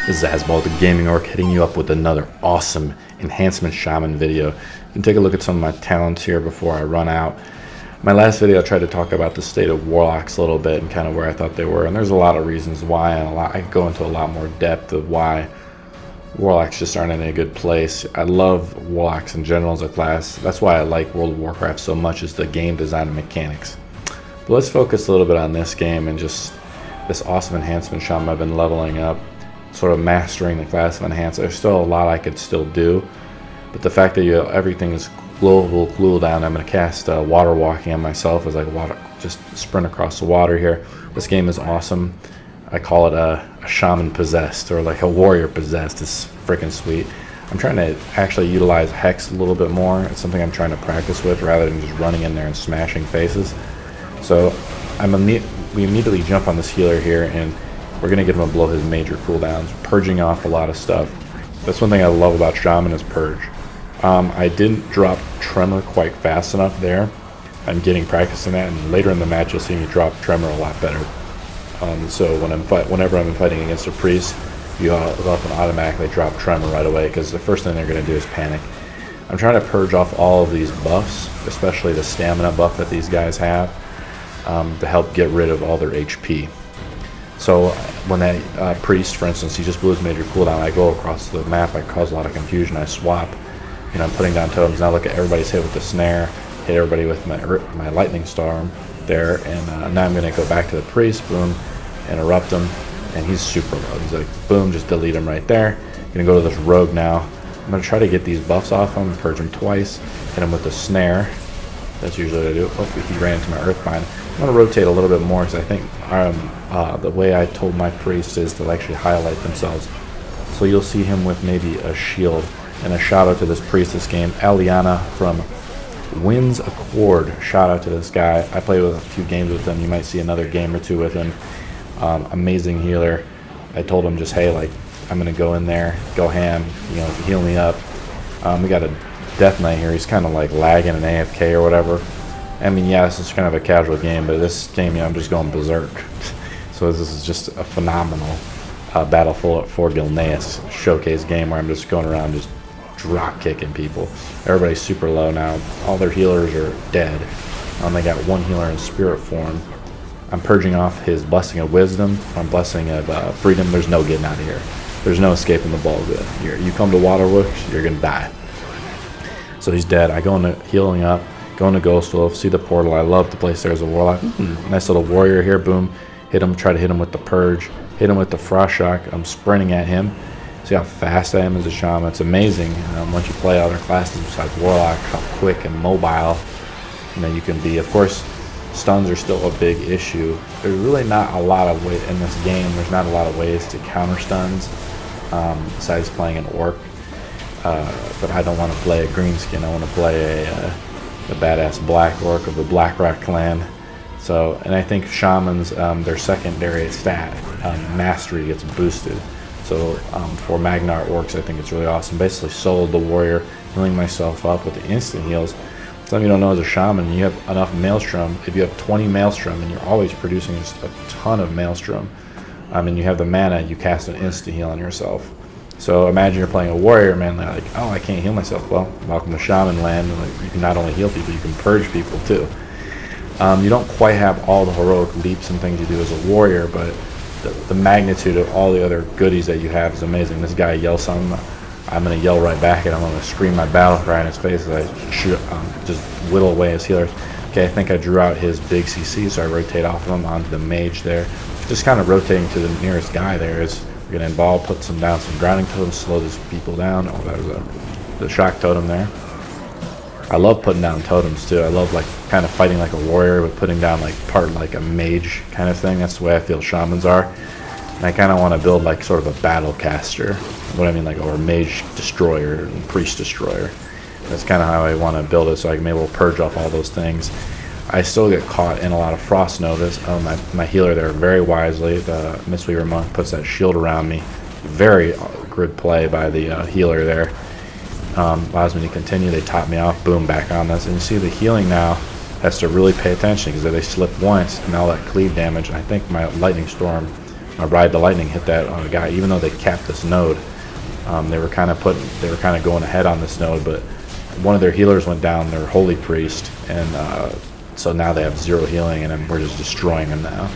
This is Azbolg, the Gaming Orc, hitting you up with another awesome Enhancement Shaman video. You can take a look at some of my talents here before I run out. My last video I tried to talk about the state of Warlocks a little bit and kind of where I thought they were, and there's a lot of reasons why, and I could go into a lot more depth of why Warlocks just aren't in a good place. I love Warlocks in general as a class. That's why I like World of Warcraft so much, is the game design and mechanics. But let's focus a little bit on this game and just this awesome Enhancement Shaman I've been leveling up, sort of mastering the class of Enhance. There's still a lot I could still do, but the fact that everything is global cooldown, I'm going to cast water walking on myself as I just sprint across the water here. This game is awesome. I call it a shaman possessed, or like a warrior possessed. It's freaking sweet. I'm trying to actually utilize Hex a little bit more. It's something I'm trying to practice with rather than just running in there and smashing faces. So we immediately jump on this healer here, and we're going to get him to blow his major cooldowns, purging off a lot of stuff. That's one thing I love about Shaman is purge. I didn't drop Tremor quite fast enough there. I'm getting practice in that, and later in the match you'll see me drop Tremor a lot better. So whenever I'm fighting against a priest, you often automatically drop Tremor right away, because the first thing they're going to do is panic. I'm trying to purge off all of these buffs, especially the stamina buff that these guys have, to help get rid of all their HP. So when that priest, for instance, he just blew his major cooldown, I go across the map, I cause a lot of confusion, I swap. You know, I'm putting down totems. Now look at everybody's hit with the snare, hit everybody with my lightning storm there, and now I'm going to go back to the priest, boom, interrupt him, and he's super low. He's like, boom, just delete him right there. Going to go to this rogue now. I'm going to try to get these buffs off him, purge him twice, hit him with the snare. That's usually what I do. Hopefully he ran into my earthbind. I'm going to rotate a little bit more, because I think the way I told my priest is to actually highlight themselves. So you'll see him with maybe a shield. And a shout out to this priest this game, Aliana from Winds Accord. Shout out to this guy. I played with a few games with him. You might see another game or two with him. Amazing healer. I told him just, hey, like, I'm gonna go in there, go ham, you know, heal me up. We got a Death Knight here. He's kind of like lagging an AFK or whatever. I mean, yeah, this is kind of a casual game, but this game, you know, I'm just going berserk. So this is just a phenomenal Battle for Gilneas showcase game where I'm just going around just drop kicking people. Everybody's super low now. All their healers are dead. They got one healer in spirit form. I'm purging off his Blessing of Wisdom. I'm Blessing of Freedom. There's no getting out of here. There's no escaping the ball. You come to Waterworks, you're gonna die. So he's dead. I go into healing up, go into Ghost Wolf, see the portal. I love to place there as a warlock. Nice little warrior here. Boom. Hit him. Try to hit him with the purge. Hit him with the Frost Shock. I'm sprinting at him. See how fast I am as a shaman. It's amazing once you play other classes besides Warlock, how quick and mobile you can be. Of course, stuns are still a big issue. There's really not a lot of ways in this game. There's not a lot of ways to counter stuns besides playing an orc. But I don't want to play a greenskin. I want to play a badass black orc of the Blackrock clan. So, and I think shamans, their secondary stat, mastery, gets boosted. So for Magnar orcs, I think it's really awesome. Basically soloed the warrior, healing myself up with the instant heals. Some of you don't know, as a shaman, you have enough maelstrom. If you have 20 maelstrom and you're always producing a ton of maelstrom, and you have the mana, you cast an instant heal on yourself. So imagine you're playing a warrior, man, like, oh, I can't heal myself. Well, welcome to shaman land. You can not only heal people, you can purge people too. You don't quite have all the heroic leaps and things you do as a warrior, but the magnitude of all the other goodies that you have is amazing. This guy yells something, I'm going to yell right back, and I'm going to scream my battle cry in his face as I shoot, just whittle away his healers. Okay, I think I drew out his big CC, so I rotate off of him onto the mage there. Just kind of rotating to the nearest guy there is we're going to involve, put some down, some grounding totems, slow these people down. Oh, that was the shock totem there. I love putting down totems too. I love like kind of fighting like a warrior, but putting down like part like a mage kind of thing. That's the way I feel shamans are. And I kind of want to build like sort of a battle caster. What I mean, like, or a mage destroyer and priest destroyer. That's kind of how I want to build it, so I can be able to purge off all those things. I still get caught in a lot of frost notice. My healer there very wisely, the Mistweaver Monk, puts that shield around me. Very good play by the healer there. Allows me to continue. They top me off, boom, back on this. And you see the healing now has to really pay attention, because if they slip once and all that cleave damage, I think my lightning storm Ride the Lightning hit that guy. Even though they capped this node, they were kind of going ahead on this node, but one of their healers went down, their Holy Priest, and so now they have 0 healing, and we're just destroying them now.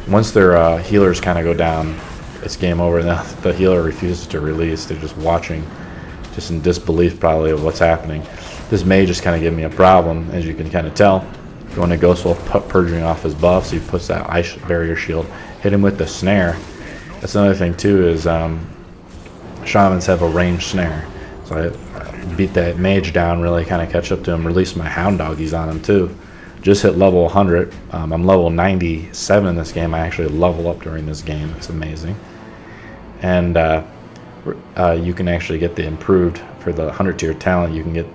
Once their healers kind of go down, it's game over. Now the healer refuses to release. They're just watching, just in disbelief probably of what's happening. This mage is kind of giving me a problem, as you can kind of tell. Going to Ghostwolf, purging off his buffs, he puts that ice barrier shield, hit him with the snare. That's another thing too, is shamans have a ranged snare. So I beat that mage down, really kind of catch up to him, release my hound doggies on him too. Just hit level 100. I'm level 97 in this game. I actually level up during this game. It's amazing. And you can actually get the improved, for the 100 tier talent, you can get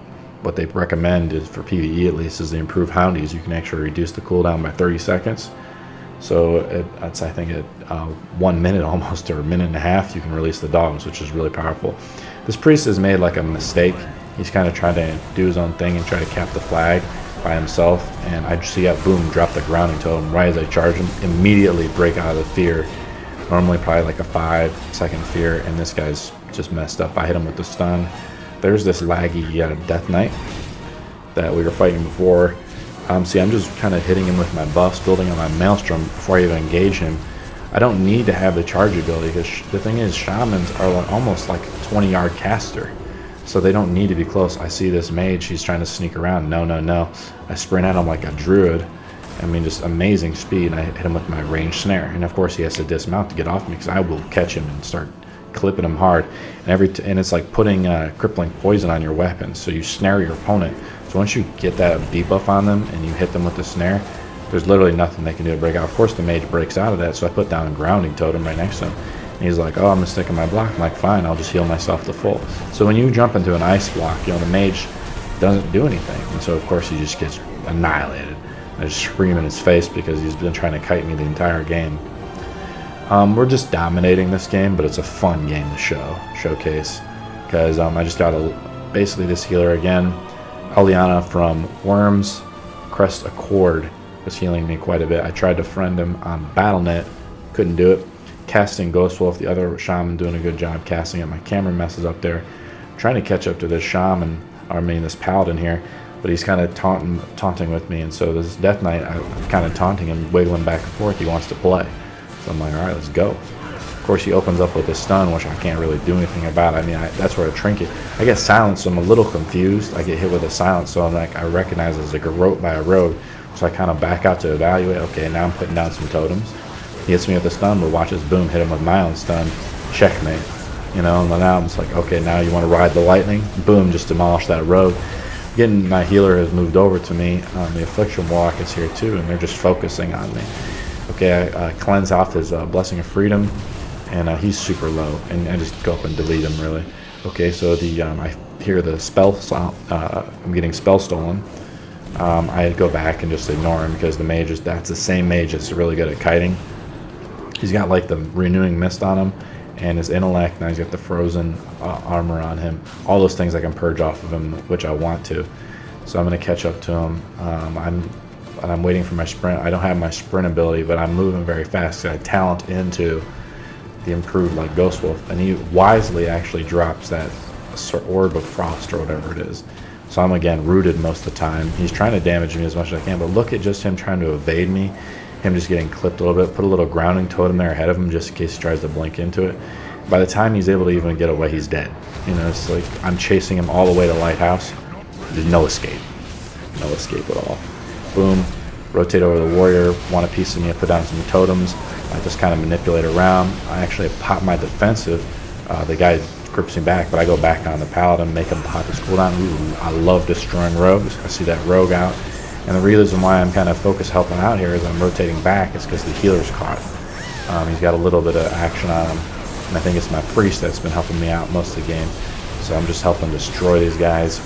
what they recommend, is for PvE at least, is the improved houndies. You can actually reduce the cooldown by 30 seconds. So it's, I think at 1 minute almost, or a minute and a half, you can release the dogs, which is really powerful. This priest has made like a mistake. He's kind of trying to do his own thing and try to cap the flag by himself, and I just see that boom, drop the grounding totem right as I charge him, immediately break out of the fear. Normally probably like a 5-second fear, and this guy's just messed up. I hit him with the stun. There's this laggy Death Knight that we were fighting before. See, I'm just kind of hitting him with my buffs, building on my Maelstrom before I even engage him. I don't need to have the charge ability, because the thing is, shamans are almost like a 20-yard caster. So they don't need to be close. I see this mage, he's trying to sneak around. No, no, no. I sprint at him like a druid. I mean, just amazing speed. And I hit him with my ranged snare. And of course he has to dismount to get off me, because I will catch him and start clipping him hard. And it's like putting crippling poison on your weapon. So you snare your opponent. So once you get that debuff on them and you hit them with the snare, there's literally nothing they can do to break out. Of course the mage breaks out of that, so I put down a grounding totem right next to him. And he's like, oh, I'm mistaken my block. I'm like, fine, I'll just heal myself to full. So when you jump into an ice block, you know, the mage doesn't do anything. And so, of course, he just gets annihilated. I just scream in his face because he's been trying to kite me the entire game. We're just dominating this game, but it's a fun game to showcase. Because I just got basically this healer again. Aliana from Worms Crest Accord was healing me quite a bit. I tried to friend him on BattleNet, couldn't do it. Casting Ghostwolf, the other shaman, doing a good job casting it. My camera messes up there. I'm trying to catch up to this shaman, or I mean this paladin here, but he's kind of taunting with me, and so this Death Knight, I'm kind of taunting him, wiggling back and forth. He wants to play. So I'm like, all right, let's go. Of course, he opens up with a stun, which I can't really do anything about. I mean, that's where I trinket. I get silenced, so I'm a little confused. I get hit with a silence, so I'm like, I recognize it's like a rope by a rogue, so I kind of back out to evaluate. Okay, now I'm putting down some totems. He hits me with the stun, but watch this, boom, hit him with my own stun, checkmate. You know, and now I'm just like, okay, now you want to ride the lightning? Boom, just demolish that rogue. Again, my healer has moved over to me. The Affliction Warlock is here too, and they're just focusing on me. Okay, I cleanse off his Blessing of Freedom, and he's super low, and I just go up and delete him, really. Okay, so the I hear the spell, I'm getting spell stolen. I go back and just ignore him, because the mage that's the same mage that's really good at kiting. He's got like the renewing mist on him, and his intellect. Now he's got the frozen armor on him. All those things I can purge off of him, which I want to. So I'm going to catch up to him. I'm waiting for my sprint. I don't have my sprint ability, but I'm moving very fast. So I talent into the improved like Ghostwolf, and he wisely actually drops that Orb of Frost or whatever it is. So I'm again rooted most of the time. He's trying to damage me as much as I can, but look at just him trying to evade me. Him just getting clipped a little bit. Put a little grounding totem there ahead of him just in case he tries to blink into it. By the time he's able to even get away, he's dead. You know, it's like I'm chasing him all the way to Lighthouse. There's no escape. No escape at all. Boom. Rotate over the warrior. Want a piece of me. I put down some totems. I just kind of manipulate around. I actually pop my defensive. The guy grips me back, but I go back on the paladin, make him pop his cooldown. Ooh, I love destroying rogues. I see that rogue out. And the reason why I'm kind of focused helping out here is I'm rotating back is because the healer's caught. He's got a little bit of action on him. And I think it's my priest that's been helping me out most of the game. So I'm just helping destroy these guys.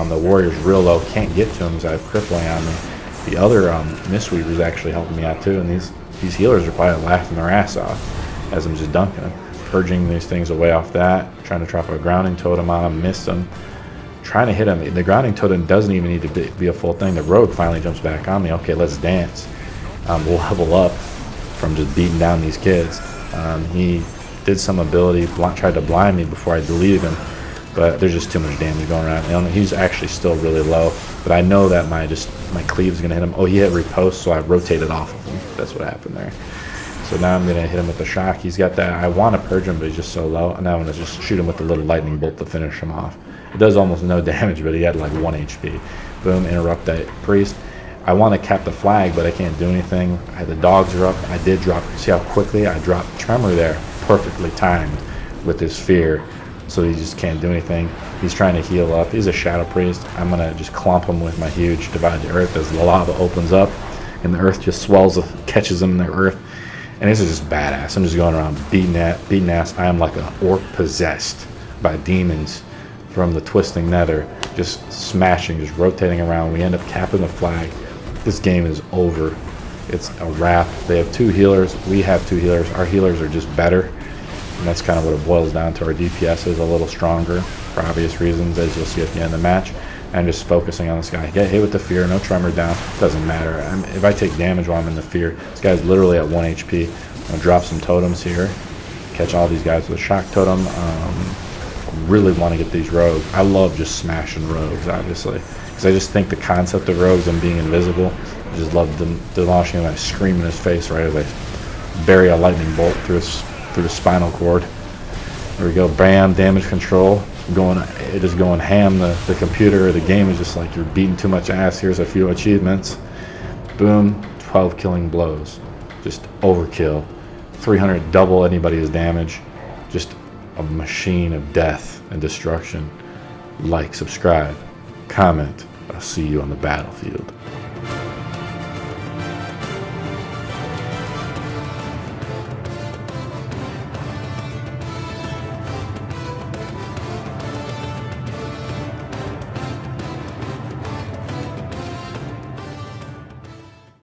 The warrior's real low, can't get to him because I have crippling on me. The other Mistweaver's actually helping me out too, and these healers are probably laughing their ass off as I'm just dunking them. Purging these things away off that, trying to drop a grounding totem on him, missed him. Trying to hit him. The grounding totem doesn't even need to be a full thing. The rogue finally jumps back on me. Okay, let's dance. We'll level up from just beating down these kids. He did some ability, tried to blind me before I deleted him, but there's just too much damage going around. And he's actually still really low, but I know that my cleave is going to hit him. Oh, he hit riposte, so I rotated off of him. That's what happened there. So now I'm going to hit him with the shock. He's got that. I want to purge him, but he's just so low. And now I'm going to just shoot him with the little lightning bolt to finish him off. It does almost no damage, but he had like 1 HP. Boom, interrupt that priest. I want to cap the flag, but I can't do anything. The dogs are up. I did drop. See how quickly I dropped Tremor there? Perfectly timed with his fear. So he just can't do anything. He's trying to heal up. He's a Shadow Priest. I'm going to just clump him with my huge Divide the Earth as the lava opens up. And the earth just swells, catches him in the earth. And this is just badass. I'm just going around beating ass. I am like an orc possessed by demons from the twisting nether. Just smashing, just rotating around. We end up capping the flag. This game is over. It's a wrap. They have 2 healers. We have 2 healers. Our healers are just better. And that's kind of what it boils down to. Our DPS is a little stronger for obvious reasons, as you'll see at the end of the match. I'm just focusing on this guy. Get hit with the fear, no tremor down. Doesn't matter. If I take damage while I'm in the fear, this guy's literally at 1 HP. I'm going to drop some totems here. Catch all these guys with a shock totem. Really want to get these rogues. I love just smashing rogues, obviously. Because I just think the concept of rogues and being invisible, I just love them launching and I scream in his face right as I bury a lightning bolt through the spinal cord. There we go. Bam, damage control. It is going ham. The computer, the game is just like, you're beating too much ass. Here's a few achievements. Boom, 12 killing blows. Just overkill. 300, double anybody's damage. Just a machine of death and destruction. Like, subscribe, comment. I'll see you on the battlefield.